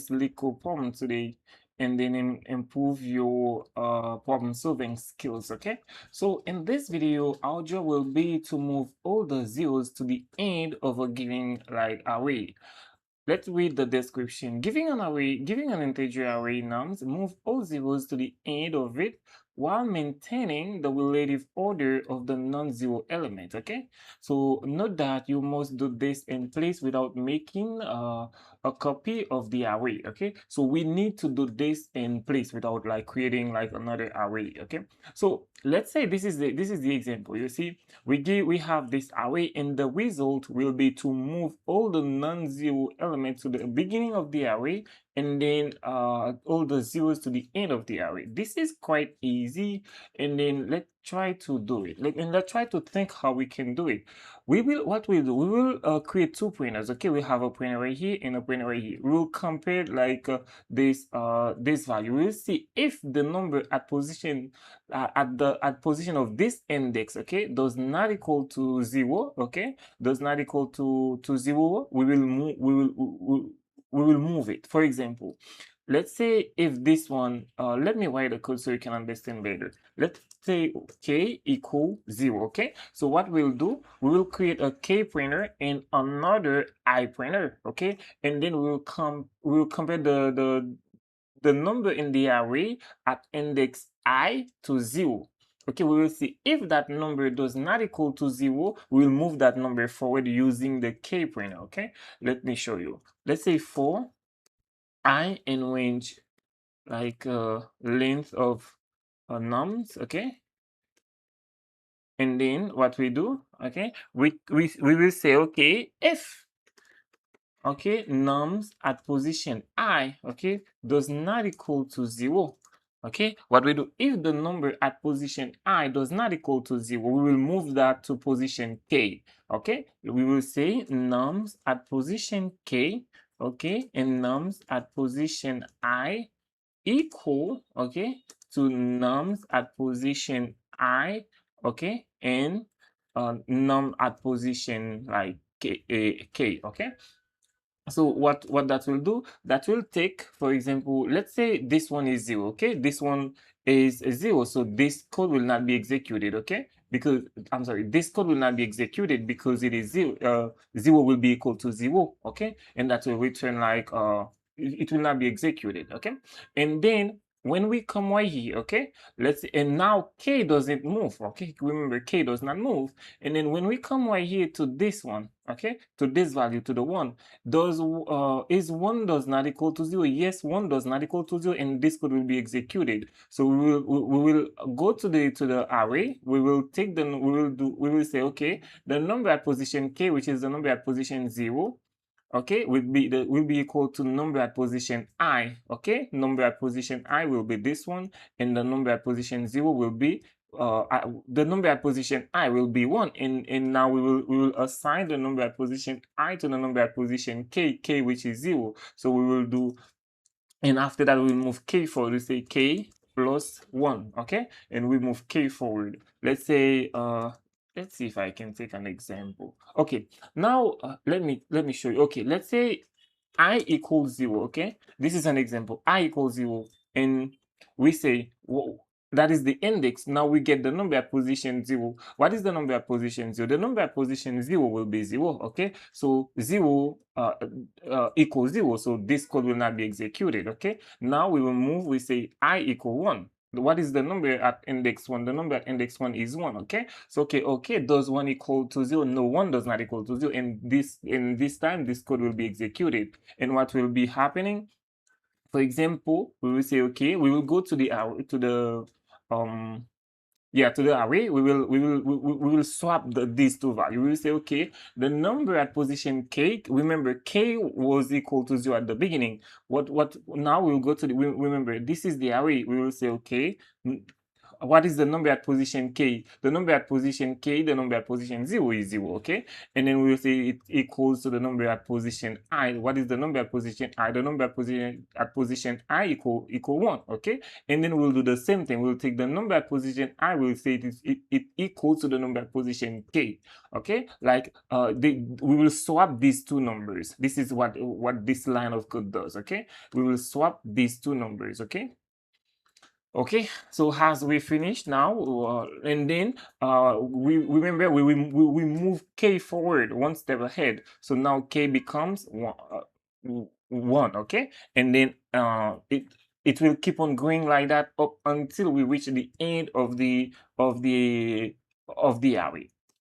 this LeetCode problem today and then improve your problem solving skills. Okay, so in this video our job will be to move all the zeros to the end of a given array. Let's read the description. Giving an integer array nums, move all zeros to the end of it while maintaining the relative order of the non-zero element. Okay, so note that you must do this in place without making a copy of the array. Okay, so we need to do this in place without creating another array. Okay, so let's say this is the example. You see, we have this array, and the result will be to move all the non-zero elements to the beginning of the array and then all the zeros to the end of the array. This is quite easy, and then let's try to do it. Let's try to think how we can do it. What we'll do, we will create two pointers. Okay, we have a pointer right here and a pointer right here. We'll compare this value. We'll see if the number at position at position of this index, okay, does not equal to 0, okay, does not equal to 0, we will move it. For example, let's say if this one, let me write the code so you can understand better. Let's say k equal 0, okay? So what we'll do, we will create a k pointer and another I pointer, okay? And then we will compare the number in the array at index I to 0. Okay, we will see if that number does not equal to 0, we'll move that number forward using the k pointer. Okay, let me show you. Let's say for I in range length of nums, okay, and then what we do, okay, we will say, okay, if okay nums at position I, okay, does not equal to 0, okay, what we do, if the number at position I does not equal to 0, we will move that to position k. Okay, we will say nums at position k, okay, and nums at position I equal, okay, to nums at position I, okay, and num at position k, okay. So what that will do, that will take, for example, let's say this one is 0, okay, this one is 0, so this code will not be executed, okay, because I'm sorry, this code will not be executed because it is 0. 0 will be equal to 0, okay, and that will return it will not be executed, okay. And then when we come right here, okay, and now k doesn't move, okay, remember k does not move. And then when we come right here to this one, okay, to this value, to the 1, is 1 does not equal to 0? Yes, 1 does not equal to 0, and this code will be executed. So we will go to the array. We will take we will say, okay, the number at position k, which is the number at position 0, okay, will be equal to number at position I. Okay, number at position I will be this one, and the number at position 0 will be the number at position I will be 1, and now we will assign the number at position I to the number at position k, which is 0. So we will do, and after that we will move k forward. We say k plus 1, okay, and we move k forward. Let's say let's see if I can take an example. Okay, now let me show you. Okay, let's say I equals 0, okay, this is an example. I equals 0, and we say, whoa, that is the index. Now we get the number at position 0. What is the number at position 0? The number at position 0 will be 0, okay, so 0 equals 0, so this code will not be executed. Okay, now we will move. We say I equal 1. What is the number at index 1? The number at index 1 is 1, okay? So, okay, does 1 equal to 0? No, 1 does not equal to 0. And this time, this code will be executed. And what will be happening? For example, we will say, okay, we will go to the array, to the array. We will swap these two values. We will say, okay, the number at position k, remember k was equal to 0 at the beginning. What now we'll go to remember, this is the array. We will say, okay, what is the number at position k? The number at position k, the number at position 0 is 0, okay? And then we will say it equals to the number at position I. What is the number at position I? The number at position I equal 1, okay? And then we'll do the same thing. We'll take the number at position I, we'll say it equals to the number at position k, okay? Like we will swap these two numbers. This is what this line of code does, okay? We will swap these two numbers, okay? Okay, so as we finish now, and then we remember we move k forward one step ahead. So now k becomes 1, okay, and then it will keep on going like that up until we reach the end of the array,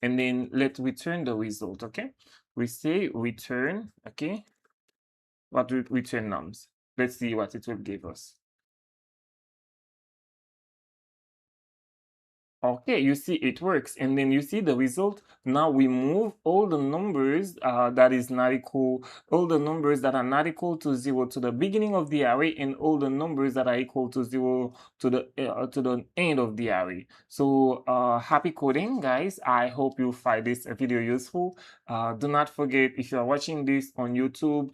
and then let's return the result. Okay, we say return. Okay, what will return nums? Let's see what it will give us. Okay, you see it works, and then you see the result. Now we move all the numbers that is not equal, all the numbers that are not equal to 0 to the beginning of the array, and all the numbers that are equal to 0 to the end of the array. So happy coding, guys. I hope you find this video useful. Do not forget, if you are watching this on YouTube,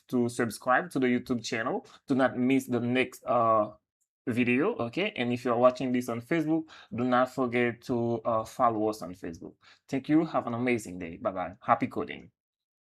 to subscribe to the YouTube channel. Do not miss the next video, okay? And if you're watching this on Facebook, do not forget to follow us on Facebook. Thank you. Have an amazing day. Bye-bye. Happy coding.